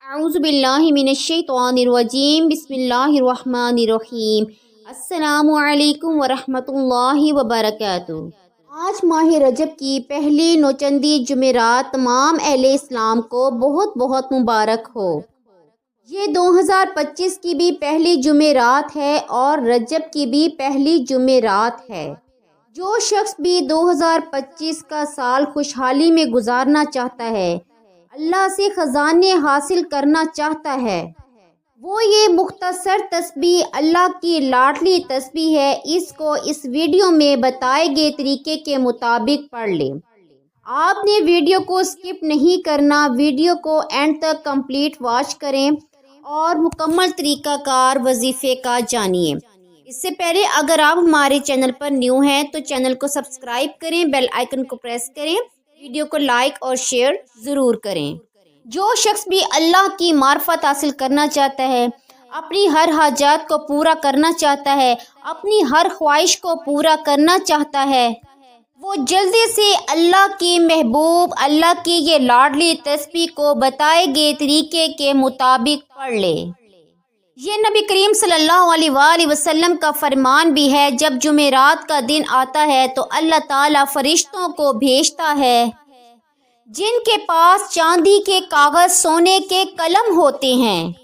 अऊज़ु बिल्लाहि मिनश्शैतानिर्रजीम बिस्मिल्लाहिर्रहमानिर्रहीम। अस्सलामु अलैकुम वरहमतुल्लाहि वबरकातुहू। आज माह रजब की पहली नौचंदी जुमेरात तमाम अहले इस्लाम को बहुत बहुत मुबारक हो। ये 2025 की भी पहली जुमेरात है और रजब की भी पहली जुमेरात है। जो शख्स भी 2025 का साल खुशहाली में गुजारना चाहता है, अल्लाह से ख़जाने हासिल करना चाहता है, वो ये मुख्तसर तस्बीह अल्लाह की लाडली तस्बीह है, इसको इस वीडियो में बताए गए तरीके के मुताबिक पढ़ ले। आपने वीडियो को स्किप नहीं करना, वीडियो को एंड तक कंप्लीट वॉच करें और मुकम्मल तरीक़ाकार वजीफ़े का जानिए। इससे पहले अगर आप हमारे चैनल पर न्यू हैं तो चैनल को सब्सक्राइब करें, बेल आइकन को प्रेस करें, वीडियो को लाइक और शेयर ज़रूर करें। जो शख्स भी अल्लाह की मार्फत हासिल करना चाहता है, अपनी हर हाजात को पूरा करना चाहता है, अपनी हर ख्वाहिश को पूरा करना चाहता है, वो जल्दी से अल्लाह की महबूब अल्लाह की ये लाडली तस्बीह को बताए गए तरीके के मुताबिक पढ़ ले। ये नबी करीम सल्लल्लाहु अलैहि वसल्लम का फरमान भी है, जब जुमेरात का दिन आता है तो अल्लाह ताला फरिश्तों को भेजता है जिनके पास चांदी के कागज सोने के कलम होते हैं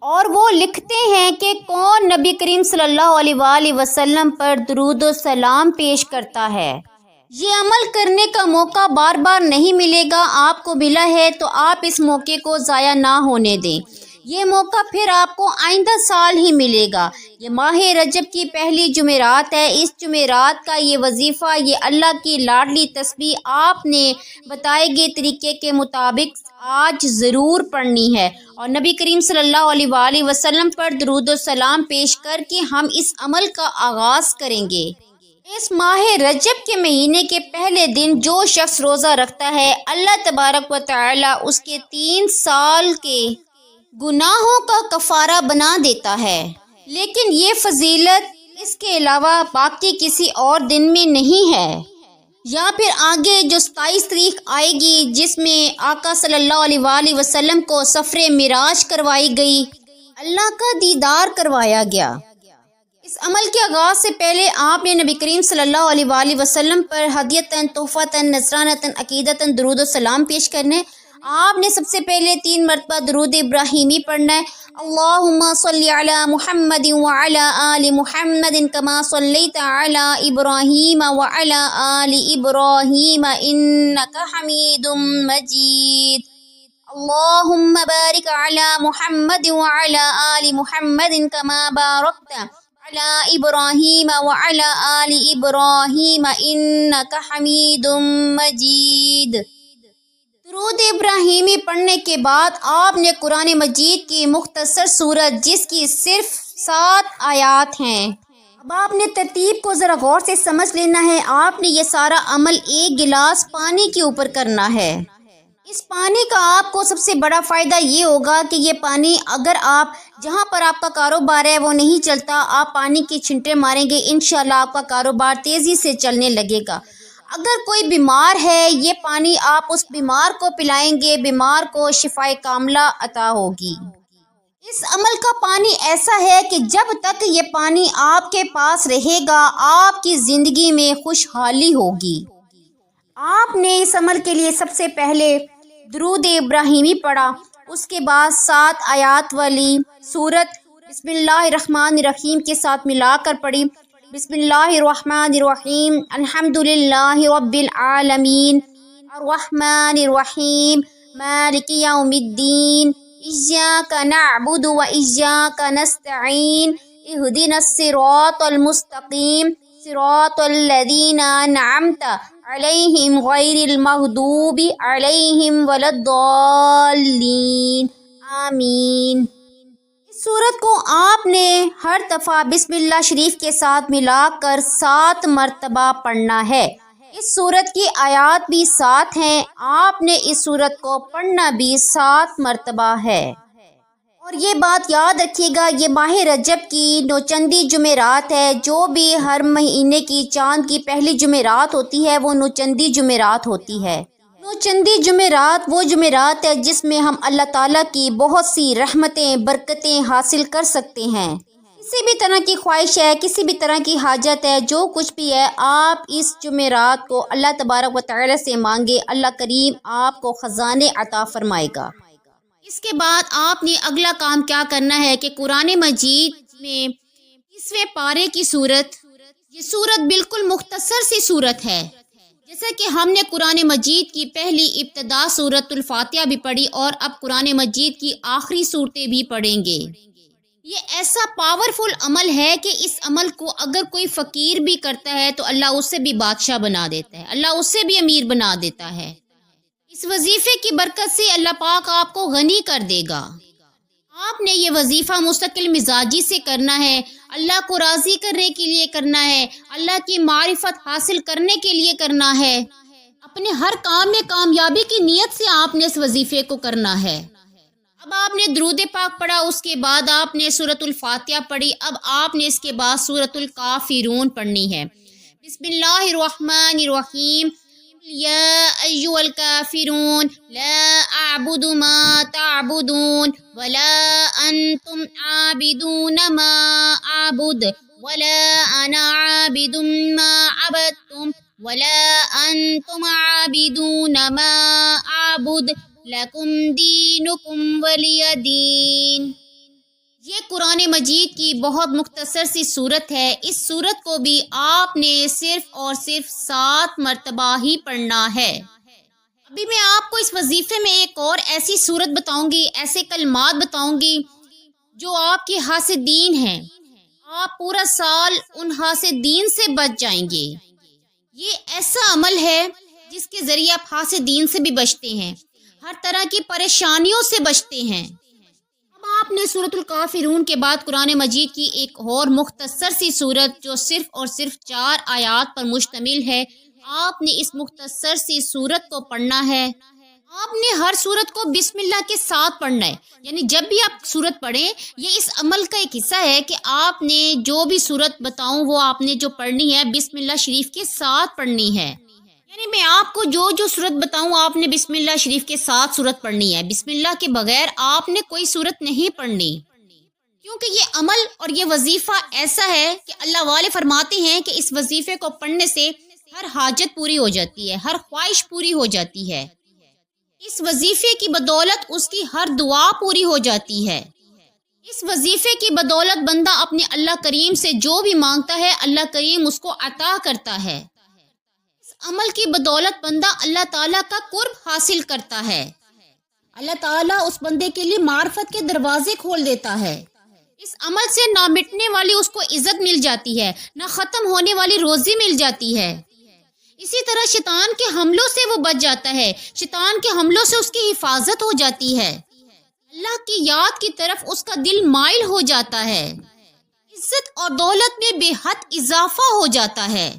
और वो लिखते हैं कि कौन नबी करीम सल्लल्लाहु अलैहि वसल्लम पर दुरूद व सलाम पेश करता है। ये अमल करने का मौका बार बार नहीं मिलेगा, आपको मिला है तो आप इस मौके को ज़ाया ना होने दें। ये मौका फिर आपको आइंदा साल ही मिलेगा। ये माह रजब की पहली जुमेरात है। इस जुमेरात का ये वजीफ़ा, ये अल्लाह की लाडली तस्बीह आपने बताए गए तरीके के मुताबिक आज ज़रूर पढ़नी है और नबी करीम सल्लल्लाहु अलैहि वसल्लम पर दुरूद व सलाम पेश करके हम इस अमल का आगाज़ करेंगे। इस माह रजब के महीने के पहले दिन जो शख्स रोज़ा रखता है, अल्लाह तबारक व तआला उसके 3 साल के गुनाहों का कफ़ारा बना देता है। लेकिन ये फजीलत इसके अलावा बाकी किसी और दिन में नहीं है। या फिर आगे जो 27 तारीख आएगी जिसमें आका सल्लल्लाहु अलैहि वसल्लम को सफ़रे मिराज करवाई गई, अल्लाह का दीदार करवाया गया। इस अमल के आगाज़ से पहले आपने नबी करीम सल्लल्लाहु अलैहि वसल्लम पर हदियतन, तोहफ़तन, नज़रानतन, अक़ीदतन दुरूद व सलाम पेश करने। आपने सबसे पहले 3 मरतबा दुरूद इब्राहीमी पढ़ना है। अल्लाहुम्मा सल्ली अला मुहम्मदिन व अला आलि मुहम्मदिन कमा सल्लैता अला इब्राहीम व अला आलि इब्राहीम इन्नका हमीदुम मजीद। अल्लाहुम्मा बारिक अला मुहम्मदिन व अला आलि मुहम्मदिन कमा बारकता अला इब्राहीम व अला आलि इब्राहीम इन्नका हमीदुम मजीद। दुरूद इब्राहीमी पढ़ने के बाद आपने कुरान मजीद की मुख्तसर सूरत, जिसकी सिर्फ 7 आयात हैं, अब आपने तरतीब को ज़रा गौर से समझ लेना है। आपने ये सारा अमल 1 गिलास पानी के ऊपर करना है। इस पानी का आपको सबसे बड़ा फ़ायदा ये होगा कि ये पानी अगर आप जहाँ पर आपका कारोबार है वो नहीं चलता, आप पानी की छिंटे मारेंगे, इंशाल्लाह आपका कारोबार तेज़ी से चलने लगेगा। अगर कोई बीमार है, ये पानी आप उस बीमार को पिलाएंगे, बीमार को शिफाए कामला अता होगी। इस अमल का पानी ऐसा है कि जब तक ये पानी आपके पास रहेगा, आपकी ज़िंदगी में खुशहाली होगी। आपने इस अमल के लिए सबसे पहले दुरूद इब्राहीमी पढ़ा, उसके बाद 7 आयात वाली सूरत बिस्मिल्लाहिर्रहमानिर्रहीम के साथ मिलाकर पढ़ी। बिस्मिल्लाहिर्रहमानिर्रहीम अल्हम्दुलिल्लाहि रब्बिल आलमीन अर्रहमानिर्रहीम मालिकि यौमिद्दीन इय्याका नअबुदु व इय्याका नस्तईन इहदिनस सिरातल मुस्तकीम सिरातल लज़ीना अनअमता अलैहिम गैरिल मग़दूबि अलैहिम वलद्दाल्लीन आमीन। सूरत को आपने हर दफ़ा बिस्मिल्लाह शरीफ के साथ मिलाकर 7 मरतबा पढ़ना है। इस सूरत की आयात भी 7 हैं, आपने इस सूरत को पढ़ना भी 7 मरतबा है। और ये बात याद रखिएगा, ये माह रजब की नौचंदी जुमेरात है। जो भी हर महीने की चांद की पहली जुमेरात होती है वो नौचंदी जुमेरात होती है। نوچندی جمعرات وہ جمعرات ہے جس میں ہم اللہ تعالیٰ کی بہت سی رحمتیں برکتیں حاصل کر سکتے ہیں۔ کسی بھی طرح کی خواہش ہے، کسی بھی طرح کی حاجت ہے، جو کچھ بھی ہے، آپ اس جمعرات کو اللہ تبارک و تعالی سے مانگے، اللہ کریم آپ کو خزانے عطا فرمائے گا۔ اس کے بعد آپ نے اگلا کام کیا کرنا ہے کہ قرآن مجید میں 30ویں پارے کی سورت، یہ سورت بالکل مختصر سی سورت ہے۔ جیسا کہ ہم نے قرآن مجید کی پہلی ابتدا سورۃ الفاتحہ بھی پڑھی اور اب قرآن مجید کی آخری صورتیں بھی پڑھیں گے۔ یہ ایسا پاورفل عمل ہے کہ اس عمل کو اگر کوئی فقیر بھی کرتا ہے تو اللہ اسے بھی بادشاہ بنا دیتا ہے، اللہ اسے بھی امیر بنا دیتا ہے۔ اس وظیفے کی برکت سے اللہ پاک آپ کو غنی کر دے گا۔ آپ نے یہ وظیفہ مستقل مزاجی سے کرنا ہے، اللہ کو راضی کرنے کے لیے کرنا ہے، اللہ کی معرفت حاصل کرنے کے لیے کرنا ہے۔ اپنے ہر کام میں کامیابی کی نیت سے آپ نے اس وظیفے کو کرنا ہے۔ اب آپ نے درود پاک پڑھا، اس کے بعد آپ نے سورۃ الفاتحہ پڑھی، اب آپ نے اس کے بعد سورۃ الکافرون پڑھنی ہے۔ بسم اللہ الرحمن الرحیم، یا ایھا الکافرون لا اعبد ما تعبدون ولا انتم عابدون ما اعبد ولا انا عابد ما عبدتم ولا انتم عابدون ما اعبد لکم دینکم ولی دین۔ یہ قرآن مجید کی بہت مختصر سی صورت ہے۔ اس صورت کو بھی آپ نے صرف اور صرف 7 مرتبہ ہی پڑھنا ہے۔ ابھی میں آپ کو اس وظیفے میں ایک اور ایسی صورت بتاؤں گی، ایسے کلمات بتاؤں گی جو آپ کے حاسدین ہیں، آپ پورا سال ان حاسدین سے بچ جائیں گے۔ یہ ایسا عمل ہے جس کے ذریعے آپ حاسدین سے بھی بچتے ہیں، ہر طرح کی پریشانیوں سے بچتے ہیں۔ اب آپ نے سورۃ الکافرون کے بعد قرآن مجید کی ایک اور مختصر سی سورت جو صرف اور صرف 4 آیات پر مشتمل ہے، آپ نے اس مختصر سی سورت کو پڑھنا ہے۔ آپ نے ہر سورت کو بسم اللہ کے ساتھ پڑھنا ہے، یعنی جب بھی آپ سورت پڑھیں، یہ اس عمل کا ایک حصہ ہے کہ آپ نے جو بھی سورت بتاؤں وہ آپ نے جو پڑھنی ہے بسم اللہ شریف کے ساتھ پڑھنی ہے۔ یعنی میں آپ کو جو سورت بتاؤں آپ نے بسم اللہ شریف کے ساتھ سورت پڑھنی ہے، بسم اللہ کے بغیر آپ نے کوئی سورت نہیں پڑھنی، کیونکہ یہ عمل اور یہ وظیفہ ایسا ہے کہ اللہ والے فرماتے ہیں کہ اس وظیفے کو پڑھنے سے ہر حاجت پوری ہو جاتی ہے، ہر خواہش پوری ہو جاتی ہے۔ اس وظیفے کی بدولت اس کی ہر دعا پوری ہو جاتی ہے۔ اس وظیفے کی بدولت بندہ اپنے اللہ کریم سے جو بھی مانگتا ہے اللہ کریم اس کو عطا کرتا ہے۔ عمل کی بدولت بندہ اللہ تعالیٰ کا قرب حاصل کرتا ہے، اللہ تعالیٰ اس بندے کے لیے معرفت کے دروازے کھول دیتا ہے۔ اس عمل سے نہ مٹنے والی اس کو عزت مل جاتی ہے، نہ ختم ہونے والی روزی مل جاتی ہے۔ اسی طرح شیطان کے حملوں سے وہ بچ جاتا ہے، شیطان کے حملوں سے اس کی حفاظت ہو جاتی ہے، اللہ کی یاد کی طرف اس کا دل مائل ہو جاتا ہے، عزت اور دولت میں بے حد اضافہ ہو جاتا ہے۔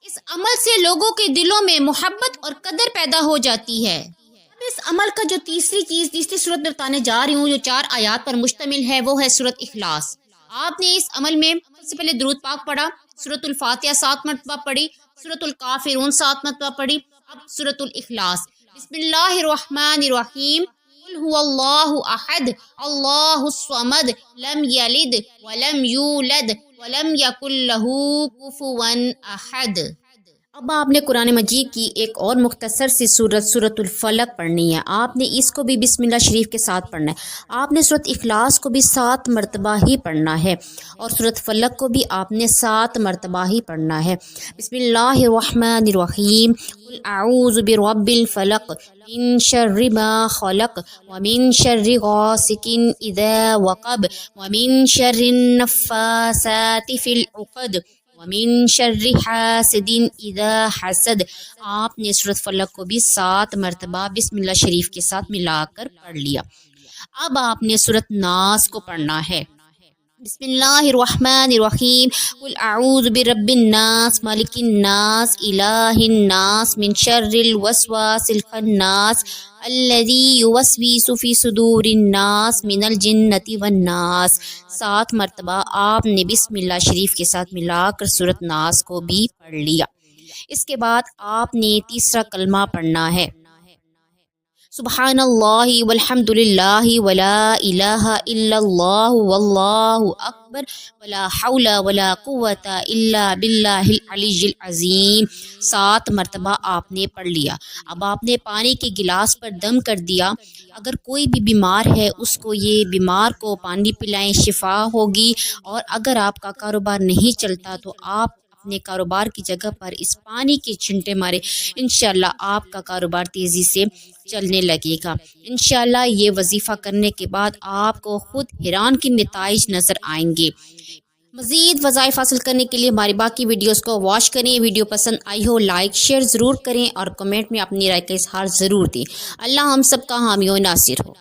اس عمل سے لوگوں کے دلوں میں محبت اور قدر پیدا ہو جاتی ہے۔ اب اس عمل کا جو تیسری صورت میں بتانے جا رہی ہوں جو 4 آیات پر مشتمل ہے وہ ہے سورۃ اخلاص۔ آپ نے اس عمل میں سب سے پہلے درود پاک پڑھا، سورۃ الفاتحہ 7 مرتبہ پڑھی، سورۃ الکافرون 7 مرتبہ پڑھی، اب سورۃ الاخلاص۔ بسم اللہ الرحمن الرحیم، قل هو اللہ احد اللہ الصمد لم یلد ولم یولد ولم یکن لہ کفوا احد۔ اب آپ نے قرآن مجید کی ایک اور مختصر سی سورت سورۃ الفلق پڑھنی ہے۔ آپ نے اس کو بھی بسم اللہ شریف کے ساتھ پڑھنا ہے۔ آپ نے سورۃ اخلاص کو بھی 7 مرتبہ ہی پڑھنا ہے اور سورۃ فلق کو بھی آپ نے 7 مرتبہ ہی پڑھنا ہے۔ بسم اللہ الرحمن الرحیم، قل اعوذ برب الفلق من شر ما خلق ومن شر غاسق اذا وقب ومن شر النفاثات في العقد ومن شر حاسد اذا حسد۔ آپ نے سورۃ فلق کو بھی 7 مرتبہ بسم اللہ شریف کے ساتھ ملا کر پڑھ لیا۔ اب آپ نے سورۃ ناس کو پڑھنا ہے۔ بسم اللہ الرحمن الرحیم، قل اعوذ برب الناس ملک الناس الہ الناس من شر الوسواس الخناس الذی یوسوس فی صدور الناس من الجنۃ والناس۔ 7 مرتبہ آپ نے بسم اللہ شریف کے ساتھ ملا کر سورۃ ناس کو بھی پڑھ لیا۔ اس کے بعد آپ نے تیسرا کلمہ پڑھنا ہے۔ सुबहानल्लाहि वल्हम्दुलिल्लाहि वला इलाहा इल्लल्लाह वल्लाहु अकबर वला हौला वला कुव्वता इल्ला बिल्लाहिल अलिय्यिल अज़ीम। 7 मरतबा आपने पढ़ लिया। अब आपने पानी के गिलास पर दम कर दिया। अगर कोई भी बीमार है उसको ये बीमार को पानी पिलाएं, शिफा होगी। और अगर आपका कारोबार नहीं चलता तो आप अपने कारोबार की जगह पर इस पानी के छींटे मारे, इंशाल्लाह आपका कारोबार तेज़ी से चलने लगेगा। इंशाल्लाह ये वजीफ़ा करने के बाद आपको खुद हैरान के नताइज नज़र आएंगे। मज़ीद वज़ाइफ हासिल करने के लिए हमारी बाकी वीडियोस को वॉच करें। वीडियो पसंद आई हो लाइक शेयर ज़रूर करें और कमेंट में अपनी राय का इजहार ज़रूर दें। अल्लाह हम सब का हामी व नासिर हो।